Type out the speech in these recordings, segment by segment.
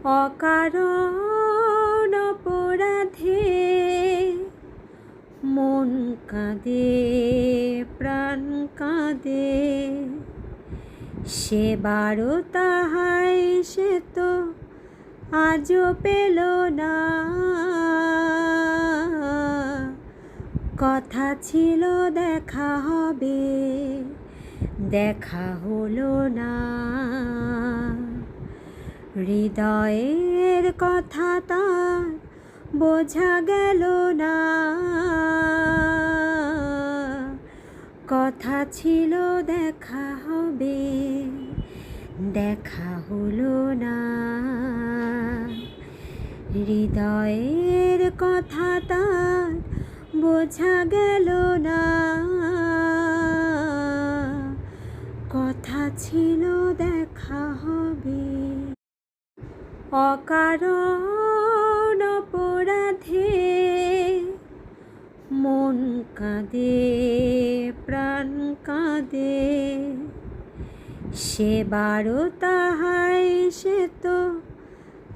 অকারণ অপরাধে মন কাঁদে প্রাণ কাঁদে, সেবারও তাহাই সে তো আজও পেল না। কথা ছিল দেখা হবে, দেখা হলো না। হৃদয়ের কথা তার বোঝা গেল না। কথা ছিল দেখা হবে, দেখা হলো না। হৃদয়ের কথা তার বোঝা গেল না। কথা ছিল দেখা হবে। অকারণ অপরাধে মন কাঁদে প্রাণ কাঁদে, সেবারও তাহাই সে তো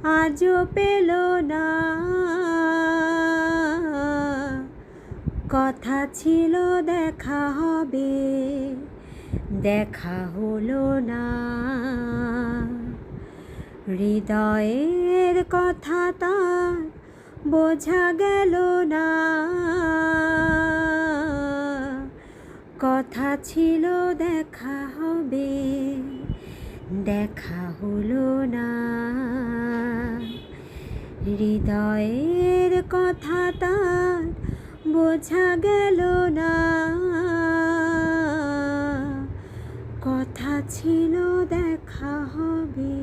আজও পেল না। কথা ছিল দেখা হবে, দেখা হলো না। হৃদয়ের কথা তার বোঝা গেল না। কথা ছিল দেখা হবে, দেখা হলো না। হৃদয়ের কথা তার বোঝা গেল না। কথা ছিল দেখা হবে।